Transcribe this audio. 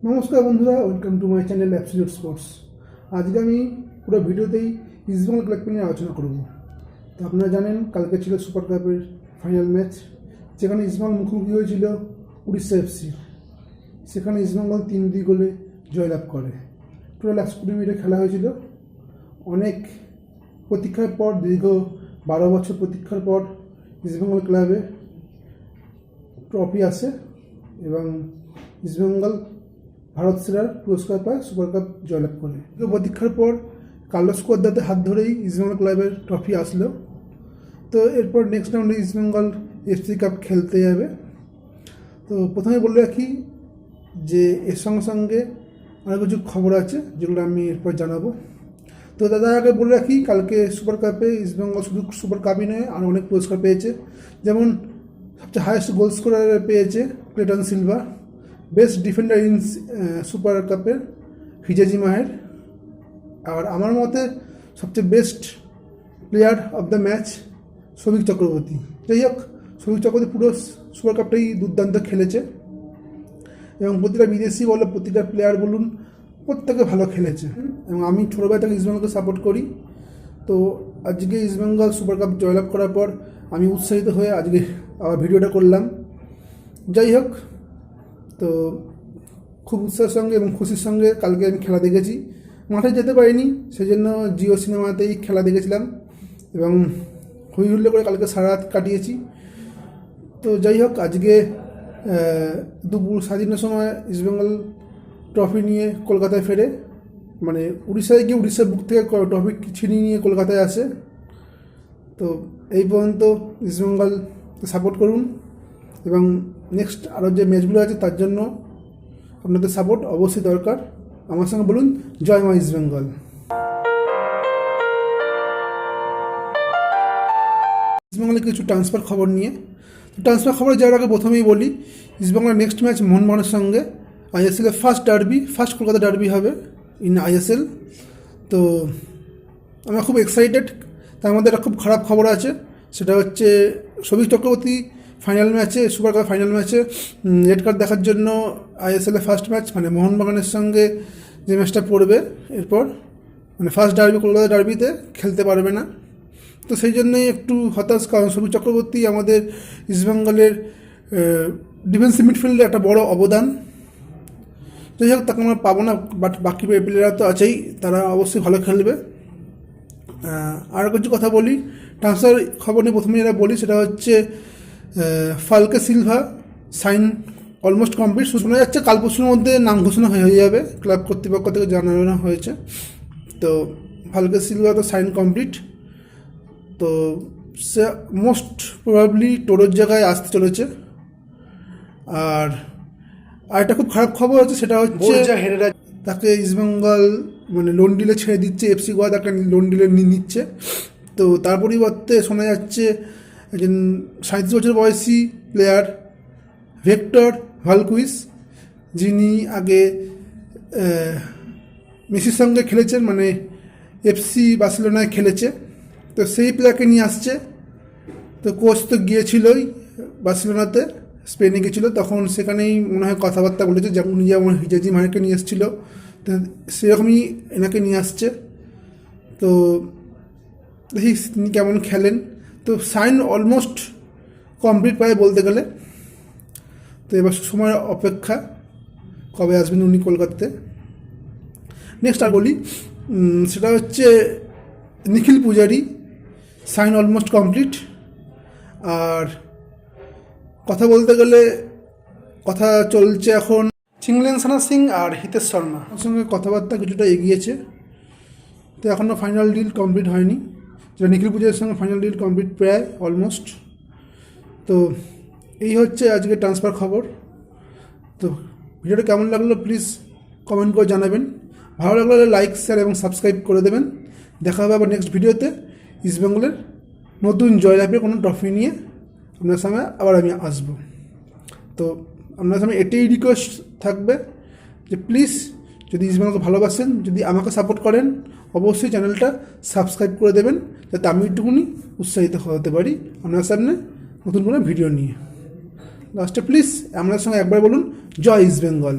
নমস্কার বন্ধুরা, welcome to my channel absolute sports. আজকে আমি পুরো ভিডিওতেই ইস্টবেঙ্গল ক্লাবকে নিয়ে আলোচনা করব। তো আপনারা জানেন কালকে ছিল সুপার কাপের ফাইনাল ম্যাচ, যেখানে ইস্টবেঙ্গল মুখোমুখি হয়েছিল উড়িষ্যা এফসি। সেখানে ইস্টবেঙ্গল 3-2 গোলে জয়লাভ করে। টোটাল 120 মিনিটে খেলা হয়েছিল। অনেক প্রতীক্ষার পর, দীর্ঘ 12 বছর প্রতীক্ষার পর ইস্টবেঙ্গল ক্লাবে ট্রফি আসে এবং ইস্টবেঙ্গল ভারত সেরার পুরস্কার পায়, সুপার কাপ জয়লাভ করে। প্রতীক্ষার পর কার্লোস কোয়াদ্রাতের হাত ধরেই ইস্টবেঙ্গল ক্লাবের ট্রফি আসলো। তো এরপর নেক্সট রাউন্ডে ইস্টবেঙ্গল এফসি কাপ খেলতে যাবে। তো প্রথমে বলে রাখি যে এর সঙ্গে সঙ্গে অনেক কিছু খবর আছে যেগুলো আমি এরপর জানাবো। তো দাদা আগে বলে রাখি, কালকে সুপার কাপে ইস্টবেঙ্গল শুধু সুপার কাপই নয়, আরও অনেক পুরস্কার পেয়েছে। যেমন সবচেয়ে হায়েস্ট গোল স্কোরার পেয়েছে Cleiton Silva, best defender in super কাপের হিজাজি মাহের, আর আমার মতে সবচেয়ে best player of the match শ্রমিক চক্রবর্তী। যাই হোক, শ্রমিক চক্রবর্তী পুরো সুপার কাপটাই দুর্দান্ত খেলেছে এবং প্রতিটা বিদেশি বলো, প্রতিটা প্লেয়ার বলুন, প্রত্যেকে ভালো খেলেছে। এবং আমি ছোটোবেলা থেকে ইস্টবেঙ্গলকে সাপোর্ট করি। তো আজকে ইস্টবেঙ্গল সুপার কাপ জয়লাভ করার পর আমি উৎসাহিত হয়ে আজকে আবার ভিডিওটা করলাম। যাই হোক, তো খুব উৎসাহের সঙ্গে এবং খুশির সঙ্গে কালকে আমি খেলা দেখেছি। মাঠে যেতে পারিনি, সেই জন্য জিও সিনেমাতেই খেলা দেখেছিলাম এবং হই হুল্লো করে কালকে সারা রাত কাটিয়েছি। তো যাই হোক, আজকে দুপুর 3:30টার সময় ইস্টবেঙ্গল ট্রফি নিয়ে কলকাতায় ফেরে, মানে উড়িষ্যায় গিয়ে উড়িষ্যার বুক থেকে ট্রফি ছিনিয়ে নিয়ে কলকাতায় আসে। তো এই পর্যন্ত ইস্টবেঙ্গলকে সাপোর্ট করুন এবং নেক্সট আরও যে ম্যাচগুলো আছে তার জন্য আপনাদের সাপোর্ট অবশ্যই দরকার। আমার সঙ্গে বলুন জয় মা ইস্টবেঙ্গল। ইস্টবেঙ্গলের কিছু ট্রান্সফার খবর নিয়ে, ট্রান্সফার খবর যাওয়ার আগে প্রথমেই বলি, ইস্টবেঙ্গলের নেক্সট ম্যাচ মোহনবাগানের সঙ্গে আইএসএলের ফার্স্ট কলকাতা ডার্বি হবে ইন আইএসএল। তো আমরা খুব এক্সাইটেড। তার মধ্যে একটা খুব খারাপ খবর আছে, সেটা হচ্ছে শ্রমিক চক্রবর্তী ফাইনাল ম্যাচে, সুপার কাপ ফাইনাল ম্যাচে রেড কার্ড দেখার জন্য আইএসএলের ফার্স্ট ম্যাচ মানে মোহনবাগানের সঙ্গে যে ম্যাচটা পড়বে এরপর, মানে ফার্স্ট ডার্বি কলকাতা ডার্বিতে খেলতে পারবে না। তো সেই জন্যই একটু হতাশ, কারণ শ্রমিক চক্রবর্তী আমাদের ইস্টবেঙ্গলের ডিফেন্সিভ মিডফিল্ডে একটা বড় অবদান। যাই হোক, তাকে আমরা পাবো না, বাট বাকি প্লেয়াররা তো আছেই, তারা অবশ্যই ভালো খেলবে। আর কিছু কথা বলি, ট্রান্সফার খবর নিয়ে প্রথমে যেটা বলি সেটা হচ্ছে ফালকে সিলভা সাইন অলমোস্ট কমপ্লিট। শোনা যাচ্ছে কাল পরশুর মধ্যে নাম ঘোষণা হয়ে যাবে, ক্লাব কর্তৃপক্ষ থেকে জানানো হয়েছে। তো ফালকে সিলভা তো সাইন কমপ্লিট। তো সে মোস্ট প্রবাবলি টোরোর জায়গায় আসতে চলেছে। আর একটা খুব খারাপ খবর হচ্ছে, সেটা হচ্ছে হেরেরা তাকে ইস্টবেঙ্গল মানে লোন ডিলে ছেড়ে দিচ্ছে, এফসি গোয়া তাকে লোন ডিলে নিচ্ছে। তো তার পরিবর্তে শোনা যাচ্ছে একজন 37 বছর বয়সী প্লেয়ার ভেক্টর ভালকুইস, যিনি আগে মেসির সঙ্গে খেলেছেন, মানে এফসি বার্সেলোনায় খেলেছে। তো সেই প্লেয়ারকে নিয়ে আসছে। তো কোচ তো গিয়েছিলই বার্সেলোনাতে, স্পেনে গিয়েছিলো, তখন সেখানেই মনে হয় কথাবার্তা বলেছে, যেমন উনি যেমন হিজাজি মাহেরকে নিয়ে এসেছিল, তো সেরকমই এনাকে নিয়ে আসছে। তো দেখি তিনি কেমন খেলেন। তো সাইন অলমোস্ট কমপ্লিট পায় বলতে গেলে। তো এবার সময় অপেক্ষা কবে আসবেন উনি কলকাতাতে। নেক্সট আর বলি, সেটা হচ্ছে নিখিল পূজারি, সাইন অলমোস্ট কমপ্লিট। আর কথা বলতে গেলে কথা চলছে এখন চিংলেনসানা সিং আর হিতেশ শর্মা ওর সঙ্গে কথাবার্তা কিছুটা এগিয়েছে। তো এখনও ফাইনাল ডিল কমপ্লিট হয়নি, যেটা নিখিল পূজারির সঙ্গে ফাইনাল ডিল কমপ্লিট প্রায় অলমোস্ট। তো এই হচ্ছে আজকে ট্রান্সফার খবর। তো ভিডিওটা কেমন লাগলো প্লিজ কমেন্ট করে জানাবেন। ভালো লাগলে লাইক, শেয়ার এবং সাবস্ক্রাইব করে দেবেন। দেখা হবে আবার নেক্সট ভিডিওতে ইস্টবেঙ্গলের নতুন জয়লাভের কোনো ট্রফি নিয়ে আপনার সামনে আবার আমি আসবো। তো আপনার সামনে এটাই রিকোয়েস্ট থাকবে যে প্লিজ, যদি ইস্টবেঙ্গলকে ভালোবাসেন, যদি আমাকে সাপোর্ট করেন, অবশ্যই চ্যানেলটা সাবস্ক্রাইব করে দেবেন, যাতে আমি একটুকুনি উৎসাহিত হতে পারি আপনার সামনে নতুন কোনো ভিডিও নিয়ে। লাস্টে প্লিজ আপনার সঙ্গে একবার বলুন জয় ইস্টবেঙ্গল।